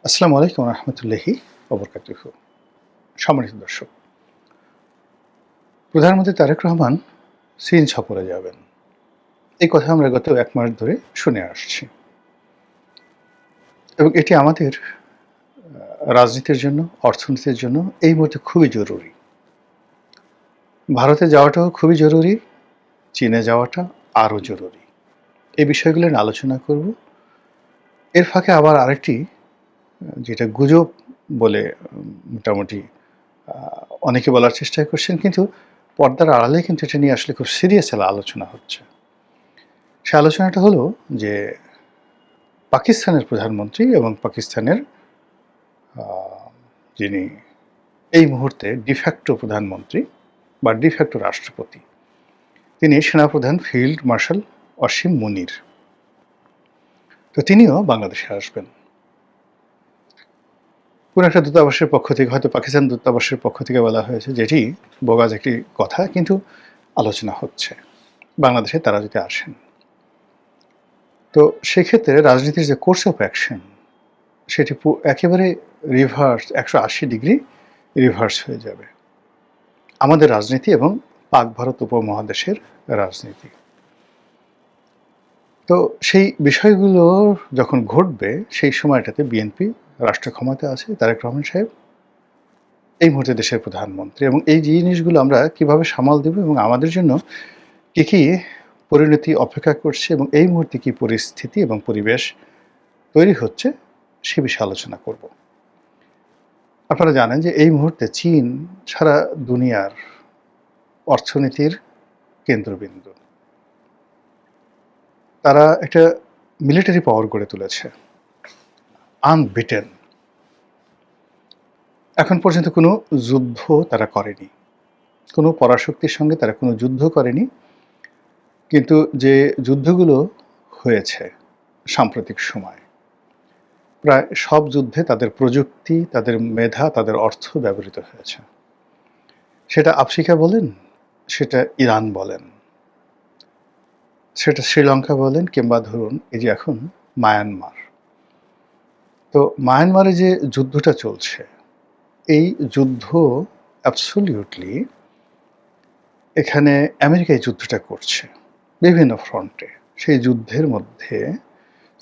আসসালামু আলাইকুম রহমতুল্লাহি ওবরকাতুহু। সম্মানিত দর্শক, প্রধানমন্ত্রী তারেক রহমান চীন সফরে যাবেন, এই কথা আমরা গত 1 মাস ধরে শুনে আসছি এবং এটি আমাদের রাজনীতির জন্য, অর্থনীতির জন্য এই মুহূর্তে খুবই জরুরি। ভারতে যাওয়াটাও খুবই জরুরি, চীনে যাওয়াটা আরও জরুরি। এই বিষয়গুলো নিয়ে আলোচনা করব। এর ফাঁকে আবার আরেকটি যেটা গুজব বলে মোটামুটি অনেকে বলার চেষ্টা করছেন, কিন্তু পর্দার আড়ালে কিন্তু এটা নিয়ে আসলে খুব সিরিয়াস আলোচনা হচ্ছে। সে আলোচনাটা হলো যে পাকিস্তানের প্রধানমন্ত্রী এবং পাকিস্তানের যিনি এই মুহূর্তে ডিফ্যাক্টো প্রধানমন্ত্রী বা ডিফ্যাক্টো রাষ্ট্রপতি, তিনি সেনাপ্রধান ফিল্ড মার্শাল অসীম মুনির। তো তিনিও বাংলাদেশে আসবেন। কোন একটা দূতাবাসের পক্ষ থেকে, হয়তো পাকিস্তান দূতাবাসের পক্ষ থেকে বলা হয়েছে, যেটি বোগাজ একটি কথা, কিন্তু আলোচনা হচ্ছে বাংলাদেশে তারা যদি আসেন। তো সেক্ষেত্রে রাজনীতির যে কোর্স অফ অ্যাকশন সেটি একেবারে রিভার্স, 180 ডিগ্রি রিভার্স হয়ে যাবে আমাদের রাজনীতি এবং পাক ভারত উপমহাদেশের রাজনীতি। তো সেই বিষয়গুলো যখন ঘটবে, সেই সময়টাতে বিএনপি রাষ্ট্র ক্ষমতায় আছে, তারেক রহমান সাহেব এই মুহূর্তে দেশের প্রধানমন্ত্রী, এবং এই জিনিসগুলো আমরা কিভাবে সামাল দেব এবং আমাদের জন্য কি কি পরিণতি অপেক্ষা করছে এবং এই মুহূর্তে কি পরিস্থিতি এবং পরিবেশ তৈরি হচ্ছে সে বিষয়ে আলোচনা করব। আপনারা জানেন যে এই মুহূর্তে চীন সারা দুনিয়ার অর্থনীতির কেন্দ্রবিন্দু। তারা একটা মিলিটারি পাওয়ার গড়ে তুলেছে, আনবিটেন। এখন পর্যন্ত কোনো যুদ্ধ তারা করেনি, কোনো পরাশক্তির সঙ্গে তারা কোনো যুদ্ধ করেনি, কিন্তু যে যুদ্ধগুলো হয়েছে সাম্প্রতিক সময়, প্রায় সব যুদ্ধে তাদের প্রযুক্তি, তাদের মেধা, তাদের অর্থ ব্যবহৃত হয়েছে। সেটা আফ্রিকা বলেন, সেটা ইরান বলেন, সেটা শ্রীলঙ্কা বলেন, কিংবা ধরুন এই যে এখন মায়ানমার। তো মায়ানমারে যে যুদ্ধটা চলছে, এই যুদ্ধ অ্যাবসলিউটলি এখানে আমেরিকায় যুদ্ধটা করছে বিভিন্ন ফ্রন্টে। সেই যুদ্ধের মধ্যে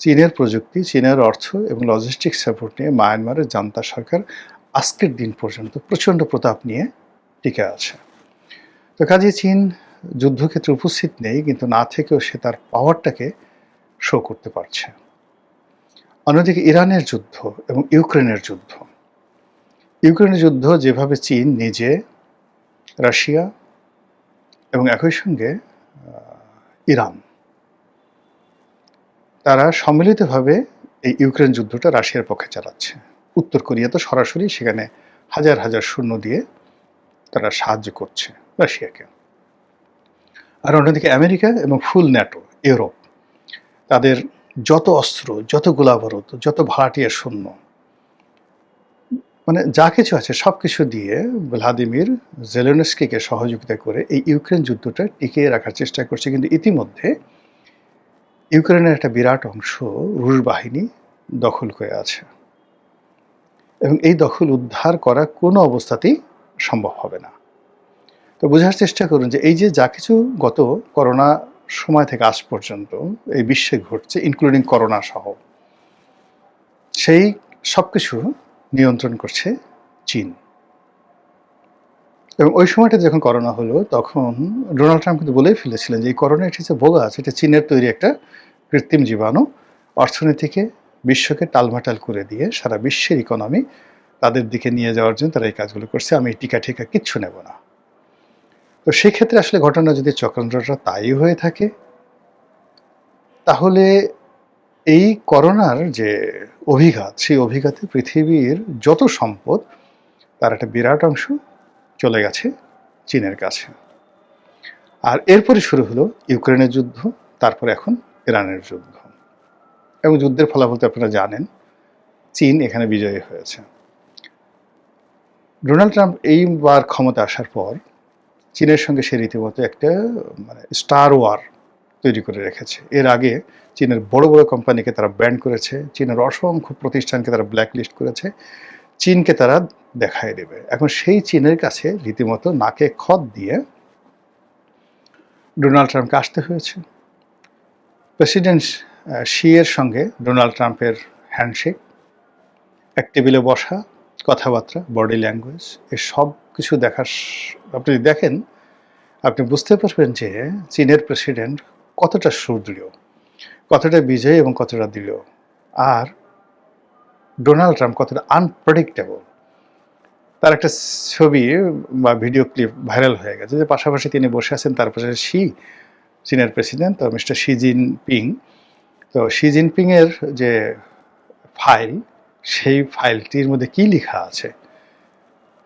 চীনের প্রযুক্তি, চীনের অর্থ এবং লজিস্টিক সাপোর্ট নিয়ে মায়ানমারের জান্তা সরকার আজকের দিন পর্যন্ত প্রচণ্ড প্রতাপ নিয়ে টিকে আছে। তো কাজে চীন যুদ্ধক্ষেত্রে উপস্থিত নেই, কিন্তু না থেকেও সে তার পাওয়ারটাকে শো করতে পারছে। অন্যদিকে ইরানের যুদ্ধ এবং ইউক্রেনের যুদ্ধ, ইউক্রেনের যুদ্ধ যেভাবে চীন নিজে, রাশিয়া এবং একই সঙ্গে ইরান, তারা সম্মিলিতভাবে এই ইউক্রেন যুদ্ধটা রাশিয়ার পক্ষে চালাচ্ছে। উত্তর কোরিয়া তো সরাসরি সেখানে হাজার হাজার সৈন্য দিয়ে তারা সাহায্য করছে রাশিয়াকে। আর অন্যদিকে আমেরিকা এবং ফুল ন্যাটো, ইউরোপ, তাদের যত অস্ত্র, যত গোলাবারুদ, যত ভাড়াটিয়া সৈন্য, মানে যা কিছু আছে সব কিছু দিয়ে ভ্লাদিমির জেলেনস্কিকে সহযোগিতা করে এই ইউক্রেন যুদ্ধটা টিকিয়ে রাখার চেষ্টা করছে। কিন্তু ইতিমধ্যে ইউক্রেনের একটা বিরাট অংশ রুশ বাহিনী দখল করে আছে এবং এই দখল উদ্ধার করা কোনো অবস্থাতেই সম্ভব হবে না। তো বোঝার চেষ্টা করুন যে এই যে যা কিছু গত করোনা সময় থেকে আজ পর্যন্ত এই বিশ্বে ঘটছে, ইনক্লুডিং করোনা সহ, সেই সব কিছু নিয়ন্ত্রণ করছে চীন। এবং ওই সময়টা যখন করোনা হলো, তখন ডোনাল্ড ট্রাম্প কিন্তু বলেই ফেলেছিলেন যে এই করোনা এটি হচ্ছে বোগাস, এটা চীনের তৈরি একটা কৃত্রিম জীবাণু, অর্থনীতিকে, বিশ্বকে টালমাটাল করে দিয়ে সারা বিশ্বের ইকোনমি তাদের দিকে নিয়ে যাওয়ার জন্য তারা এই কাজগুলো করছে, আমি টিকা ঠিকা কিচ্ছু নেব না। তো সেক্ষেত্রে আসলে ঘটনা যদি চক্রান্তটা তাই হয়ে থাকে, তাহলে এই করোনার যে অভিঘাত, সেই অভিঘাতে পৃথিবীর যত সম্পদ তার একটা বিরাট অংশ চলে গেছে চীনের কাছে। আর এরপরে শুরু হলো ইউক্রেনের যুদ্ধ, তারপর এখন ইরানের যুদ্ধ। এবং যুদ্ধের ফলাফল আপনারা জানেন, চীন এখানে বিজয়ী হয়েছে। ডোনাল্ড ট্রাম্প এইবার ক্ষমতা আসার পর চীনের সঙ্গে সে রীতিমতো একটা স্টার ওয়ার তৈরি করে রেখেছে। এর আগে চীনের বড় বড় কোম্পানিকে তারা ব্যান করেছে, চীনের অসংখ্য প্রতিষ্ঠানকে তারা ব্ল্যাকলিস্ট করেছে, চীনকে তারা দেখায় দেবে। এখন সেই চীনের কাছে রীতিমতো নাকে খত দিয়ে ডোনাল্ড ট্রাম্পকে আসতে হয়েছে। প্রেসিডেন্ট শি এর সঙ্গে ডোনাল্ড ট্রাম্পের হ্যান্ডশেক, এক টেবিলে বসা, কথাবার্তা, বডি ল্যাঙ্গুয়েজ, এই সব কিছু আপনি দেখেন, আপনি বুঝতে পারবেন যে চীনের প্রেসিডেন্ট কতটা সুদৃঢ়, কতটা বিজয়ী এবং কতটা দৃঢ়, আর ডোনাল্ড ট্রাম্প কতটা আনপ্রেডিক্টেবল। তার একটা ছবি বা ভিডিও ক্লিপ ভাইরাল হয়ে গেছে যে পাশাপাশি তিনি বসে আছেন, তার পাশে চীনের প্রেসিডেন্ট, তো মিস্টার শি জিনপিং। তো শি জিনপিংয়ের যে ফাইল, সেই ফাইলটির মধ্যে কি লেখা আছে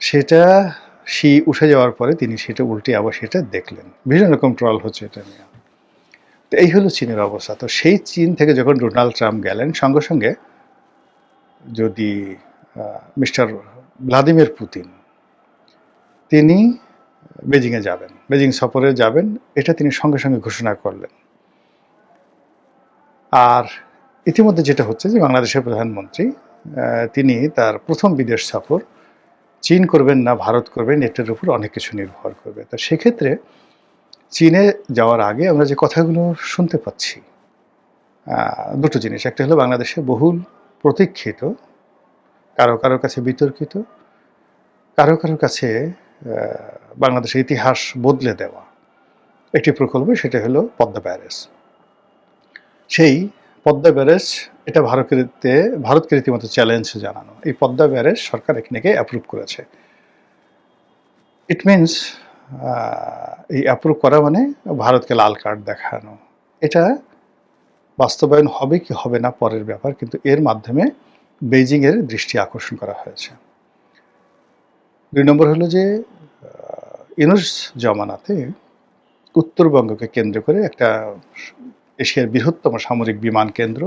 সেটা শি উঠে যাওয়ার পরে তিনি সেটা উল্টে আবার সেটা দেখলেন। বিভিন্ন রকম ট্রল হচ্ছে এটা নিয়ে। তো এই হলো চীনের অবস্থা। তো সেই চীন থেকে যখন ডোনাল্ড ট্রাম্প গেলেন, সঙ্গে সঙ্গে যদি মিস্টার ভ্লাদিমির পুতিন তিনি বেজিংয়ে যাবেন, বেজিং সফরে যাবেন, এটা তিনি সঙ্গে সঙ্গে ঘোষণা করলেন। আর ইতিমধ্যে যেটা হচ্ছে যে বাংলাদেশের প্রধানমন্ত্রী তিনি তার প্রথম বিদেশ সফর চীন করবেন না ভারত করবেন, এটার উপর অনেক কিছু নির্ভর করবে। তো সেক্ষেত্রে চীনে যাওয়ার আগে আমরা যে কথাগুলো শুনতে পাচ্ছি, দুটো জিনিস। একটা হলো বাংলাদেশে বহুল প্রতীক্ষিত, কারো কারো কাছে বিতর্কিত, কারো কারো কাছে বাংলাদেশের ইতিহাস বদলে দেওয়া একটি প্রকল্প, সেটা হলো পদ্মা ব্যারেজ। সেই পদ্মা ব্যারেজ, এটা ভারতকে রীতিমতো চ্যালেঞ্জ জানানো। এই পদ্মা ব্যারেজ সরকার এখানে অ্যাপ্রুভ করেছে। ইট মিনস এই অ্যাপ্রুভ করা মানে ভারতকে লাল কার্ড দেখানো। এটা বাস্তবায়ন হবে কি হবে না পরের ব্যাপার, কিন্তু এর মাধ্যমে বেইজিংয়ের দৃষ্টি আকর্ষণ করা হয়েছে। 2 নম্বর হলো যে ইউনূস জমানাতে উত্তরবঙ্গকে কেন্দ্র করে একটা এশিয়ার বৃহত্তম সামরিক বিমান কেন্দ্র,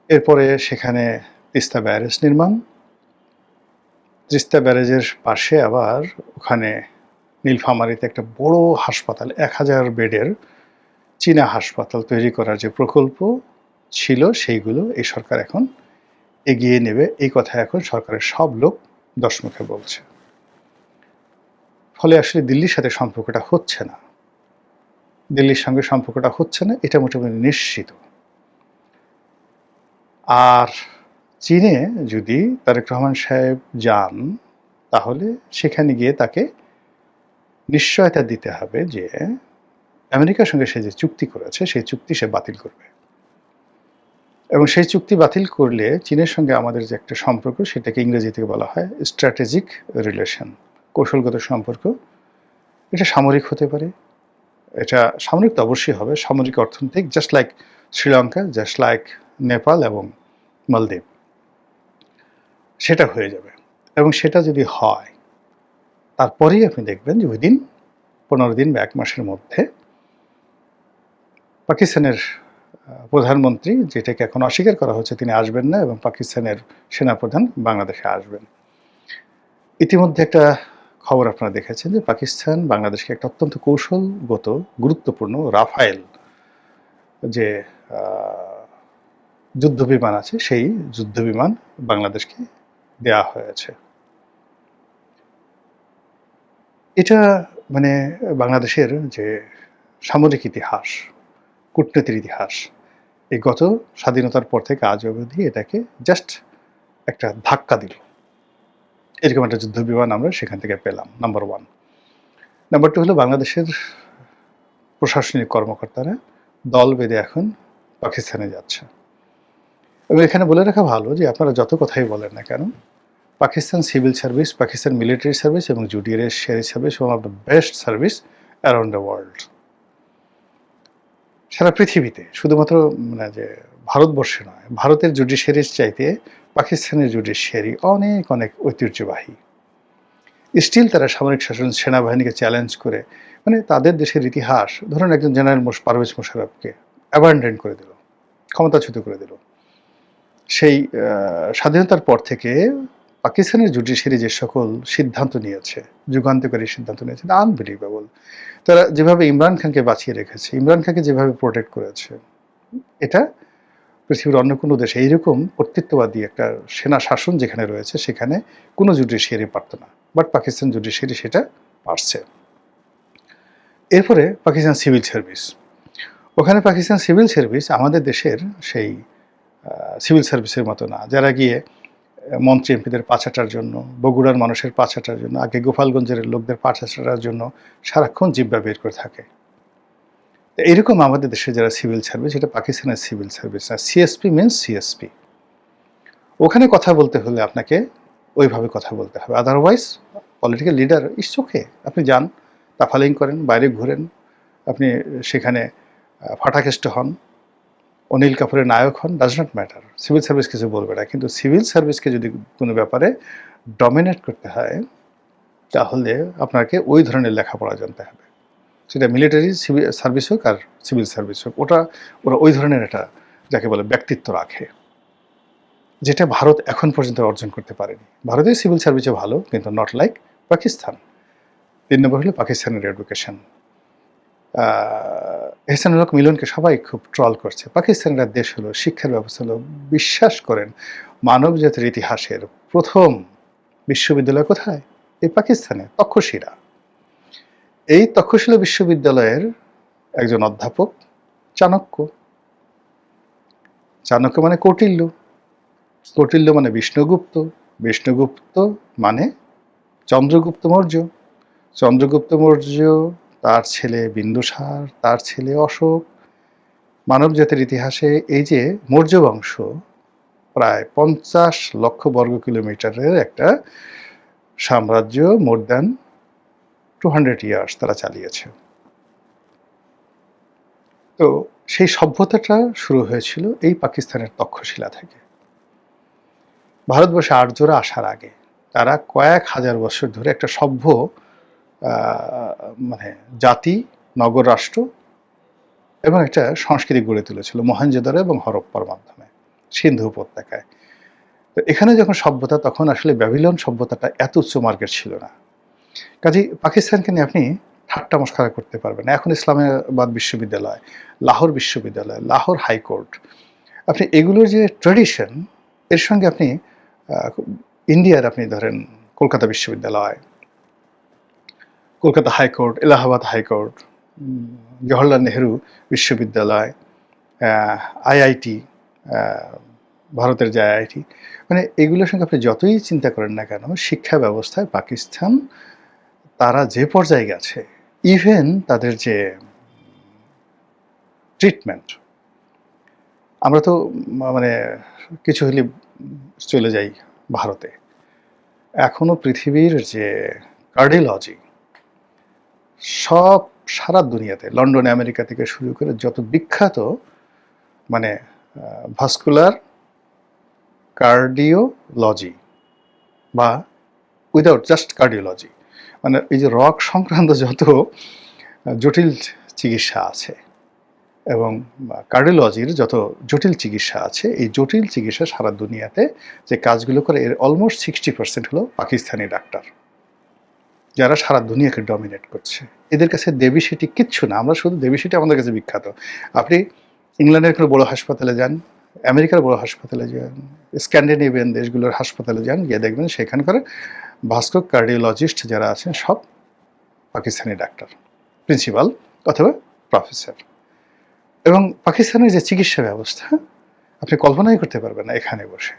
এরপরে সেখানে তিস্তা ব্যারেজ নির্মাণ, তিস্তা ব্যারেজের পাশে আবার ওখানে নীলফামারীতে একটা বড় হাসপাতাল, 1000 বেডের চীনা হাসপাতাল তৈরি করার যে প্রকল্প ছিল, সেইগুলো এই সরকার এখন এগিয়ে নেবে। এই কথা এখন সরকারের সব লোক দশমুখে বলছে। ফলে আসলে দিল্লির সাথে সম্পর্কটা হচ্ছে না, দিল্লির সঙ্গে সম্পর্কটা হচ্ছে না, এটা মোটামুটি নিশ্চিত। আর চীনে যদি তারেক রহমান সাহেব যান, তাহলে সেখানে গিয়ে তাকে নিশ্চয়তা দিতে হবে যে আমেরিকার সঙ্গে সে যে চুক্তি করেছে সেই চুক্তি সে বাতিল করবে, এবং সেই চুক্তি বাতিল করলে চীনের সঙ্গে আমাদের যে একটা সম্পর্ক, সেটাকে ইংরেজি থেকে বলা হয় স্ট্র্যাটেজিক রিলেশন, কৌশলগত সম্পর্ক। এটা সামরিক হতে পারে, এটা সামরিক তো অবশ্যই হবে, সামরিক অর্থনৈতিক, just like Sri Lanka, just like Nepal এবং মালদ্বীপ, সেটা হয়ে যাবে। এবং সেটা যদি হয়, তারপরেই আপনি দেখবেন যে উইদিন 15 দিন বা 1 মাসের মধ্যে পাকিস্তানের প্রধানমন্ত্রী, যেটাকে এখন অস্বীকার করা হচ্ছে, তিনি আসবেন না, এবং পাকিস্তানের সেনাপ্রধান বাংলাদেশে আসবেন। ইতিমধ্যে একটা খবর আপনারা দেখেছেন যে পাকিস্তান বাংলাদেশকে একটা অত্যন্ত কৌশলগত গুরুত্বপূর্ণ রাফায়েল যে যুদ্ধবিমান আছে, সেই যুদ্ধবিমান বাংলাদেশকে দেয়া হয়েছে। এটা মানে বাংলাদেশের যে সামরিক ইতিহাস, কূটনীতির ইতিহাস, এই গত স্বাধীনতার পর থেকে আজ অবধি এটাকে জাস্ট একটা ধাক্কা দিল। এরকম একটা যুদ্ধবিমান আমরা সেখান থেকে পেলাম, নাম্বার 1। নাম্বার 2 হলো বাংলাদেশের প্রশাসনিক কর্মকর্তারা দল বেঁধে এখন পাকিস্তানে যাচ্ছে। এবং এখানে বলে রাখা ভালো যে আপনারা যত কথাই বলেন না কেন, Pakistan civil service, Pakistan military service এবং judiciary service one of the best service around the world. সারা পৃথিবীতে, শুধুমাত্র মানে যে ভারতবর্ষে নয়, ভারতের জুডিশিয়ারির চাইতে পাকিস্তানের জুডিশিয়ারি অনেক অনেক ঐতিহ্যবাহী। স্টিল তারা সামরিক শাসন, সেনাবাহিনীকে চ্যালেঞ্জ করে, মানে তাদের দেশের ইতিহাস, ধরুন একজন জেনারেল পারভেজ মোশাররফকে অ্যাবান্ডন করে দিল, ক্ষমতাচ্যুত করে দিল। সেই স্বাধীনতার পর থেকে পাকিস্তানের জুডিশিয়ারি যে সকল সিদ্ধান্ত নিয়েছে, যুগান্তকারী সিদ্ধান্ত নিয়েছে, আনবিলিভেবল। তারা যেভাবে ইমরান খানকে বাঁচিয়ে রেখেছে, ইমরান খানকে যেভাবে প্রোটেক্ট করেছে, এটা পৃথিবীর অন্য কোনো দেশে এইরকম কর্তৃত্ববাদী একটা সেনা শাসন যেখানে রয়েছে সেখানে কোনো জুডিশিয়ারি পারত না, বাট পাকিস্তান জুডিশিয়ারি সেটা পারছে। এরপরে পাকিস্তান সিভিল সার্ভিস, ওখানে পাকিস্তান সিভিল সার্ভিস আমাদের দেশের সেই সিভিল সার্ভিসের মতো না, যারা গিয়ে মন্ত্রী এমপিদের পাছাটার জন্য, বগুড়ার মানুষের পাছাটার জন্য, আগে গোপালগঞ্জের লোকদের পাছাটার জন্য সারাক্ষণ জিব্বা বের করে থাকে। এইরকম আমাদের দেশে যারা সিভিল সার্ভিস, এটা পাকিস্তানের সিভিল সার্ভিস না। সিএসপি মিনস সিএসপি, ওখানে কথা বলতে হলে আপনাকে ওইভাবে কথা বলতে হবে, otherwise political leader it's okay, আপনি যান, তাফালিং করেন, বাইরে ঘুরেন, আপনি সেখানে ফাটাকেষ্ট হন, অনিল কাপুরের নায়ক হন, does not matter, civil service কিছু বলবে না। কিন্তু সিভিল সার্ভিসকে যদি কোনো ব্যাপারে ডমিনেট করতে হয় তাহলে আপনাকে ওই ধরনের লেখাপড়া জানতে হবে, সেটা মিলিটারি সিভিল সার্ভিস হোক আর সিভিল সার্ভিস হোক, ওরা ওই ধরনের একটা যাকে বলে ব্যক্তিত্ব রাখে, যেটা ভারত এখন পর্যন্ত অর্জন করতে পারেনি। ভারতের সিভিল সার্ভিসে ভালো, কিন্তু নট লাইক পাকিস্তান। 3 নম্বর হলো পাকিস্তানের এডুকেশন। এহসানুল হক মিলনকে সবাই খুব ট্রল করছে। পাকিস্তানের দেশ হলো, শিক্ষার ব্যবস্থা হলো, বিশ্বাস করেন মানব জাতির ইতিহাসের প্রথম বিশ্ববিদ্যালয় কোথায়? এই পাকিস্তানে, তক্ষশিলা। এই তক্ষশিলা বিশ্ববিদ্যালয়ের একজন অধ্যাপক চাণক্য। চাণক্য মানে কৌটিল্য, কৌটিল্য মানে বিষ্ণুগুপ্ত, বিষ্ণুগুপ্ত মানে চন্দ্রগুপ্ত মৌর্য, চন্দ্রগুপ্ত মৌর্য, তার ছেলে বিন্দুসার, তার ছেলে অশোক। মানব জাতির ইতিহাসে এই যে মৌর্য বংশ প্রায় 50 লক্ষ বর্গ কিলোমিটারের একটা সাম্রাজ্য মোর দ্যান 200 ইয়ার্স তারা চালিয়েছে। তো সেই সভ্যতাটা শুরু হয়েছিল এই পাকিস্তানের তক্ষশিলা থেকে। ভারতবর্ষে আর্যরা আসার আগে তারা কয়েক হাজার বছর ধরে একটা সভ্য মানে জাতি, নগর রাষ্ট্র এবং একটা সংস্কৃতি গড়ে তুলেছিল মহেঞ্জোদারো এবং হরপ্পার মাধ্যমে সিন্ধু উপত্যকায়। তো এখানে যখন সভ্যতা, তখন আসলে ব্যাবিলন সভ্যতাটা এত উচ্চ মার্গের ছিল না। কাজেই পাকিস্তানকে নিয়ে আপনি ঠাট্টা মশকরা করতে পারবেন না। এখন ইসলামাবাদ বিশ্ববিদ্যালয়, লাহোর বিশ্ববিদ্যালয়, লাহোর হাইকোর্ট, আপনি এগুলোর যে ট্র্যাডিশন, এর সঙ্গে আপনি ইন্ডিয়ার আপনি ধরেন কলকাতা বিশ্ববিদ্যালয়, কলকাতা হাইকোর্ট, এলাহাবাদ হাইকোর্ট, জওহরলাল নেহেরু বিশ্ববিদ্যালয়, আইআইটি, ভারতের যে আইআইটি, মানে এগুলোর সঙ্গে আপনি যতই চিন্তা করেন না কেন, শিক্ষা ব্যবস্থায় পাকিস্তান তারা যে পর্যায়ে গেছে, ইভেন তাদের যে ট্রিটমেন্ট, আমরা তো মানে কিছু হলে চলে যাই ভারতে, এখনো পৃথিবীর যে কার্ডিওলজি সব সারা দুনিয়াতে, লন্ডন আমেরিকা থেকে শুরু করে যত বিখ্যাত মানে ভাস্কুলার কার্ডিওলজি বা উইদাউট জাস্ট কার্ডিওলজি, মানে এই যে রক সংক্রান্ত যত জটিল চিকিৎসা আছে এবং কার্ডিওলজির যত জটিল চিকিৎসা আছে, এই জটিল চিকিৎসা সারা দুনিয়াতে যে কাজগুলো করে এর অলমোস্ট 60% হলো পাকিস্তানি ডাক্তার, যারা সারা দুনিয়াকে ডমিনেট করছে। এদের কাছে দেবী সেটি কিচ্ছু না, আমরা শুধু দেবী সেটি আমাদের কাছে বিখ্যাত। আপনি ইংল্যান্ডের কোনো বড় হাসপাতালে যান, আমেরিকার বড় হাসপাতালে যান, স্ক্যান্ডিনেভিয়ান দেশগুলোর হাসপাতালে যান, গিয়ে দেখবেন সেখানকার ভাস্কুলার কার্ডিওলজিস্ট যারা আছেন সব পাকিস্তানি ডাক্তার, প্রিন্সিপাল অথবা প্রফেসর। এবং পাকিস্তানের যে চিকিৎসা ব্যবস্থা আপনি কল্পনাই করতে পারবেন না এখানে বসে।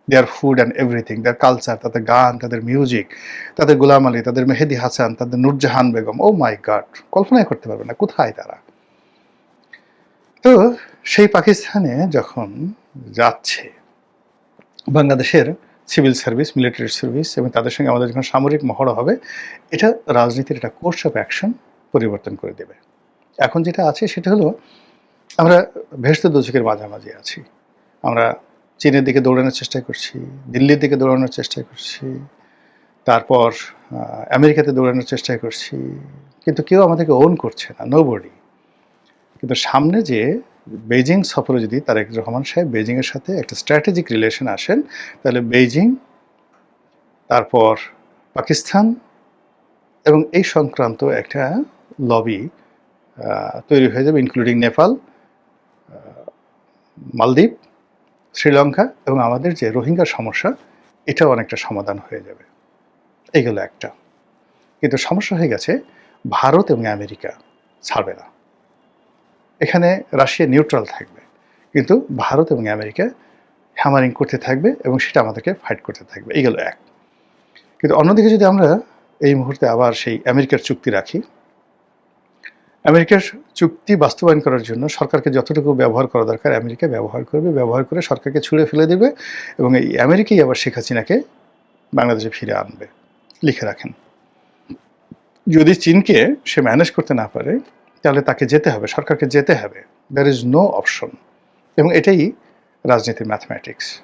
Their food and everything, there culture, তাদের গান, তাদের মিউজিক, তাদের গোলাম আলী, তাদের মেহেদি হাসান, তাদের নূরজাহান বেগম, ও মাই গড, কল্পনাই করতে পারবেন না কোথায় তারা। তো সেই পাকিস্তানে যখন যাচ্ছে বাংলাদেশের সিভিল সার্ভিস, মিলিটারি সার্ভিস এবং তাদের সঙ্গে আমাদের যখন সামরিক মহড়া হবে, এটা রাজনীতির একটা কোর্স অফ অ্যাকশন পরিবর্তন করে দেবে। এখন যেটা আছে সেটা হলো আমরা ভেস্ত দোজখের মাঝামাঝি আছি। আমরা চীনের দিকে দৌড়ানোর চেষ্টা করছি, দিল্লির দিকে দৌড়ানোর চেষ্টা করছি, তারপর আমেরিকাতে দৌড়ানোর চেষ্টা করছি, কিন্তু কেউ আমাদেরকে ওন করছে না, নোবডি। কিন্তু সামনে যে বেইজিং সফরে যদি তারেক রহমান সাহেব বেইজিংয়ের সাথে একটা স্ট্র্যাটেজিক রিলেশন আসেন, তাহলে বেইজিং, তারপর পাকিস্তান এবং এই সংক্রান্ত একটা লবি তৈরি হয়ে যাবে, ইনক্লুডিং নেপাল, মালদ্বীপ, শ্রীলঙ্কা এবং আমাদের যে রোহিঙ্গার সমস্যা, এটাও অনেকটা সমাধান হয়ে যাবে। এগুলো একটা। কিন্তু সমস্যা হয়ে গেছে ভারত এবং আমেরিকা ছাড়বে না। এখানে রাশিয়া নিউট্রাল থাকবে, কিন্তু ভারত এবং আমেরিকা হ্যামারিং করতে থাকবে এবং সেটা আমাদেরকে ফাইট করতে থাকবে। এগুলো এক। কিন্তু অন্যদিকে যদি আমরা এই মুহূর্তে আবার সেই আমেরিকার চুক্তি রাখি, আমেরিকার চুক্তি বাস্তবায়ন করার জন্য সরকারকে যতটুকু ব্যবহার করা দরকার আমেরিকা ব্যবহার করবে, ব্যবহার করে সরকারকে ছুঁড়ে ফেলে দেবে এবং এই আমেরিকাই আবার শেখ হাসিনাকে বাংলাদেশে ফিরে আনবে। লিখে রাখেন। যদি চীনকে সে ম্যানেজ করতে না পারে, তাহলে তাকে যেতে হবে, সরকারকে যেতে হবে। There is no option. এবং এটাই রাজনীতির ম্যাথমেটিক্স।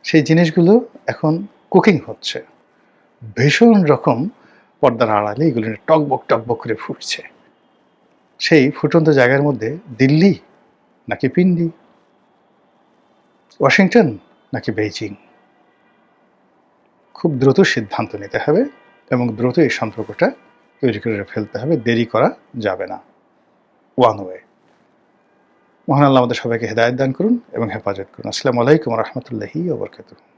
সেই জিনিসগুলো এখন কুকিং হচ্ছে, ভীষণ রকম পর্দার আড়ালে এগুলো টকবক টকবক করে ফুটছে। সেই ফুটন্ত জায়গার মধ্যে দিল্লি নাকি পিন্ডি, ওয়াশিংটন নাকি বেইজিং, খুব দ্রুত সিদ্ধান্ত নিতে হবে এবং দ্রুত এই সম্পর্কটা তৈরি করে ফেলতে হবে। দেরি করা যাবে না। One way. মহান আল্লাহ আমাদের সবাইকে হেদায়েত দান করুন এবং হেফাজত করুন। আসসালামু আলাইকুম ওয়া রাহমাতুল্লাহি ওয়া বারাকাতুহু।